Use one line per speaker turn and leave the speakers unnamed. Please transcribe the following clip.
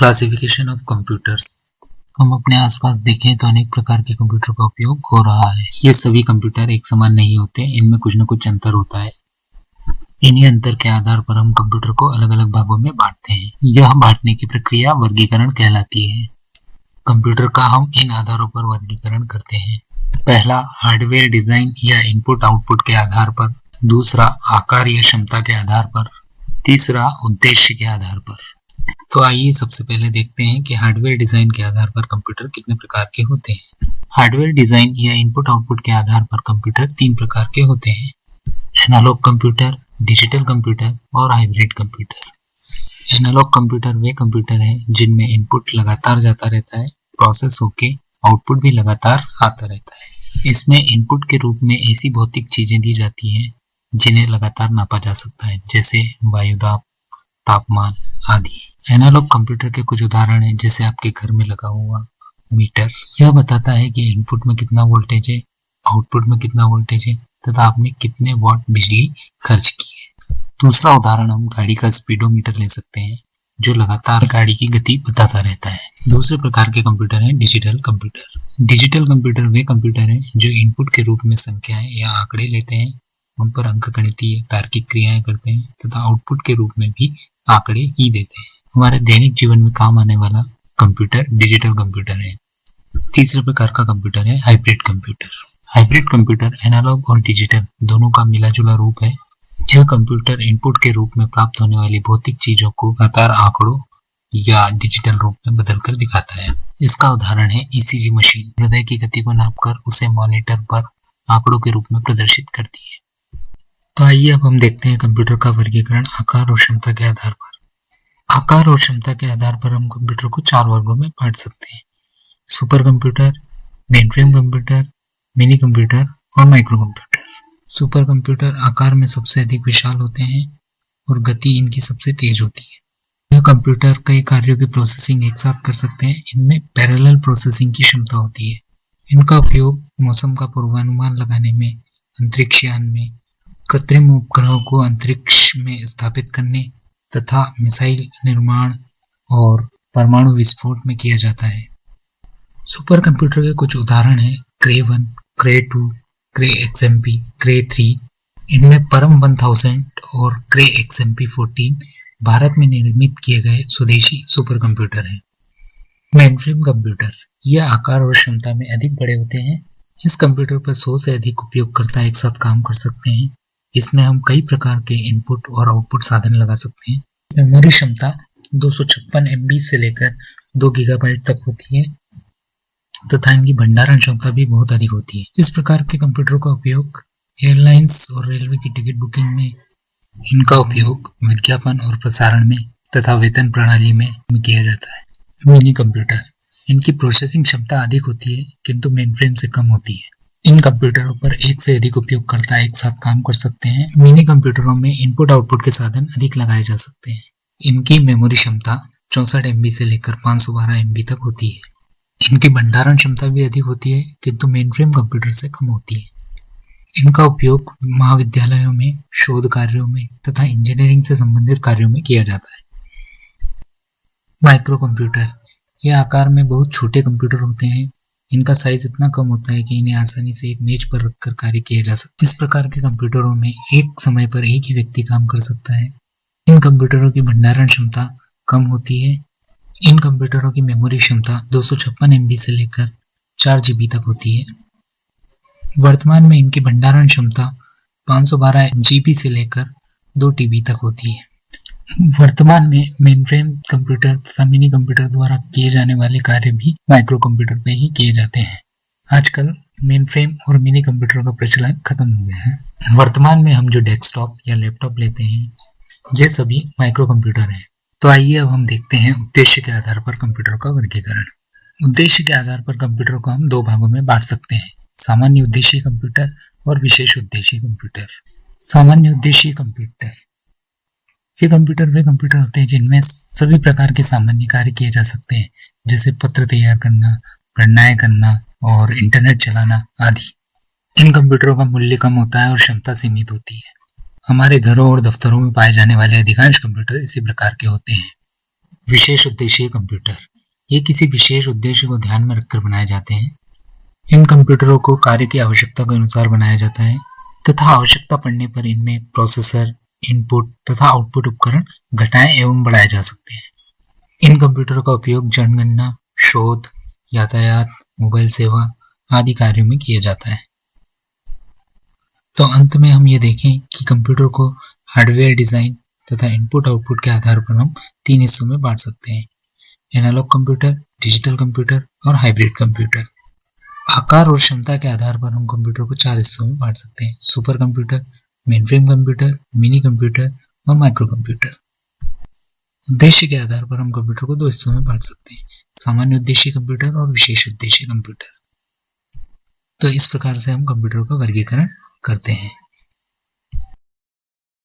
Classification of computers. हम अपने आसपास देखें तो अनेक प्रकार के कंप्यूटर का उपयोग हो रहा है। ये सभी कंप्यूटर एक समान नहीं होते, इनमें कुछ न कुछ अंतर होता है। इन्हीं अंतर के आधार पर हम कंप्यूटर को अलग अलग भागों में बांटते हैं। यह बांटने की प्रक्रिया वर्गीकरण कहलाती है। कंप्यूटर का हम इन आधारों पर वर्गीकरण करते हैं। पहला, हार्डवेयर डिजाइन या इनपुट आउटपुट के आधार पर। दूसरा, आकार या क्षमता के आधार पर। तीसरा, उद्देश्य के आधार पर। तो आइए सबसे पहले देखते हैं कि हार्डवेयर डिजाइन के आधार पर कंप्यूटर कितने प्रकार के होते हैं। हार्डवेयर डिजाइन या इनपुट आउटपुट के आधार पर कंप्यूटर 3 प्रकार के होते हैं: एनालॉग कंप्यूटर, डिजिटल कंप्यूटर और हाइब्रिड कंप्यूटर। एनालॉग कंप्यूटर वे कंप्यूटर हैं जिनमें इनपुट लगातार जाता रहता है, प्रोसेस होके आउटपुट भी लगातार आता रहता है। इसमें इनपुट के रूप में ऐसी भौतिक चीजें दी जाती हैं जिन्हें लगातार नापा जा सकता है, जैसे वायुदाब, तापमान आदि। एनालॉग कंप्यूटर के कुछ उदाहरण हैं, जैसे आपके घर में लगा हुआ मीटर। यह बताता है कि इनपुट में कितना वोल्टेज है, आउटपुट में कितना वोल्टेज है तथा आपने कितने वॉट बिजली खर्च की है। दूसरा उदाहरण हम गाड़ी का स्पीडोमीटर ले सकते हैं, जो लगातार गाड़ी की गति बताता रहता है। दूसरे प्रकार के कंप्यूटर हैं डिजिटल कंप्यूटर। डिजिटल कंप्यूटर वे कंप्यूटर हैं जो इनपुट के रूप में संख्याएं या आंकड़े लेते हैं, उन पर अंकगणितीय तार्किक क्रियाएं करते हैं तथा आउटपुट के रूप में भी आंकड़े ही देते हैं। हमारे दैनिक जीवन में काम आने वाला कंप्यूटर डिजिटल कंप्यूटर है। तीसरे प्रकार का कंप्यूटर है hybrid computer. Hybrid computer analog और डिजिटल दोनों का मिला जुला रूप है। यह कंप्यूटर इनपुट के रूप में प्राप्त होने वाली भौतिक चीजों को लगातार आंकड़ों या डिजिटल रूप में बदलकर दिखाता है। इसका उदाहरण है ईसीजी मशीन। हृदय की गति को नापकर उसे मॉनिटर पर आंकड़ों के रूप में प्रदर्शित करती है। तो आइए अब हम देखते हैं कंप्यूटर का वर्गीकरण आकार और क्षमता के आधार पर। आकार और क्षमता के आधार पर हम कंप्यूटर को 4 वर्गों में बांट सकते हैं: super computer, mainframe computer, mini computer और माइक्रो कंप्यूटर। सुपर कंप्यूटर आकार में सबसे अधिक विशाल होते हैं और गति इनकी सबसे तेज होती है। यह कंप्यूटर कई कार्यों की प्रोसेसिंग एक साथ कर सकते हैं। इनमें पैरेलल प्रोसेसिंग की क्षमता होती है। इनका उपयोग मौसम का पूर्वानुमान लगाने में, अंतरिक्ष यान में, कृत्रिम उपग्रहों को अंतरिक्ष में स्थापित करने तथा मिसाइल निर्माण और परमाणु विस्फोट में किया जाता है। सुपर कंप्यूटर के कुछ उदाहरण हैं क्रे 1, क्रे 2, क्रे XMP, क्रे 3। इनमें परम 1000 और क्रे XMP 14 भारत में निर्मित किए गए स्वदेशी सुपर कंप्यूटर हैं। मेनफ्रेम कंप्यूटर यह आकार और क्षमता में अधिक बड़े होते हैं। इस कंप्यूटर पर 100 से अधिक उपयोगकर्ता एक साथ काम कर सकते हैं। इसमें हम कई प्रकार के इनपुट और आउटपुट साधन लगा सकते हैं। मेमोरी क्षमता 256 MB से लेकर 2 गीगाबाइट तक होती है तथा इनकी भंडारण क्षमता भी बहुत अधिक होती है। इस प्रकार के कंप्यूटर का उपयोग एयरलाइंस और रेलवे की टिकट बुकिंग में, इनका उपयोग विज्ञापन और प्रसारण में तथा वेतन प्रणाली में किया जाता है। मिनी कंप्यूटर इनकी प्रोसेसिंग क्षमता अधिक होती है किंतु मेनफ्रेम से कम होती है। इन कंप्यूटरों पर एक से अधिक उपयोगकर्ता एक साथ काम कर सकते हैं। मिनी कंप्यूटरों में इनपुट आउटपुट के साधन अधिक लगाए जा सकते हैं। इनकी मेमोरी क्षमता 64 MB से लेकर 512 MB तक होती है। इनकी भंडारण क्षमता भी अधिक होती है किंतु मेनफ्रेम कंप्यूटर से कम होती है। इनका उपयोग महाविद्यालयों में, शोध कार्यों में तथा इंजीनियरिंग से संबंधित कार्यों में किया जाता है। माइक्रो कंप्यूटर यह आकार में बहुत छोटे कंप्यूटर होते हैं। इनका साइज इतना कम होता है कि इन्हें आसानी से एक मेज पर रखकर कार्य किया जा सकता है। इस प्रकार के कंप्यूटरों में एक समय पर एक ही व्यक्ति काम कर सकता है। इन कंप्यूटरों की भंडारण क्षमता कम होती है। इन कंप्यूटरों की मेमोरी क्षमता 256 MB से लेकर 4 GB तक होती है। वर्तमान में इनकी भंडारण क्षमता 512 GB से लेकर 2 TB तक होती है। वर्तमान में मेनफ्रेम कंप्यूटर तथा मिनी कंप्यूटर द्वारा किए जाने वाले कार्य भी माइक्रो कंप्यूटर पे ही किए जाते हैं। आजकल मेनफ्रेम और मिनी कंप्यूटर का प्रचलन खत्म हो गया है। वर्तमान में हम जो डेस्कटॉप या लैपटॉप लेते हैं, ये सभी माइक्रो कंप्यूटर हैं। तो आइए अब हम देखते हैं उद्देश्य के आधार पर कंप्यूटर का वर्गीकरण। उद्देश्य के आधार पर कंप्यूटर को हम 2 भागों में बांट सकते हैं: सामान्य उद्देश्य कंप्यूटर और विशेष उद्देश्य कंप्यूटर। सामान्य उद्देश्य कंप्यूटर ये कंप्यूटर वे कंप्यूटर होते हैं जिनमें सभी प्रकार के सामान्य कार्य किए जा सकते हैं, जैसे पत्र तैयार करना, गणनाएं करना और इंटरनेट चलाना आदि। इन कंप्यूटरों का मूल्य कम होता है और क्षमता सीमित होती है। हमारे घरों और दफ्तरों में पाए जाने वाले अधिकांश कंप्यूटर इसी प्रकार के होते हैं। विशेष उद्देश्य कंप्यूटर, ये किसी विशेष उद्देश्य को ध्यान में रखकर बनाए जाते हैं। इन कंप्यूटरों को कार्य की आवश्यकता के अनुसार बनाया जाता है तथा आवश्यकता पड़ने पर इनमें प्रोसेसर, इनपुट तथा आउटपुट उपकरण घटाए एवं बढ़ाए जा सकते हैं। इन कंप्यूटरों का उपयोग जनगणना, शोध, यातायात, मोबाइल सेवा आदि कार्यों में किया जाता है। तो अंत में हम ये देखें कि कंप्यूटर को हार्डवेयर डिजाइन तथा इनपुट आउटपुट के आधार पर हम 3 हिस्सों में बांट सकते हैं: एनालॉग कंप्यूटर, डिजिटल कंप्यूटर और हाइब्रिड कंप्यूटर। आकार और क्षमता के आधार पर हम कंप्यूटर को 4 हिस्सों में बांट सकते हैं: super computer, mainframe computer, mini computer और माइक्रो कंप्यूटर। उद्देश्य के आधार पर हम कंप्यूटर को 2 हिस्सों में बांट सकते हैं: सामान्य उद्देश्य कंप्यूटर और विशेष उद्देश्य कंप्यूटर। तो इस प्रकार से हम कंप्यूटर का वर्गीकरण करते हैं।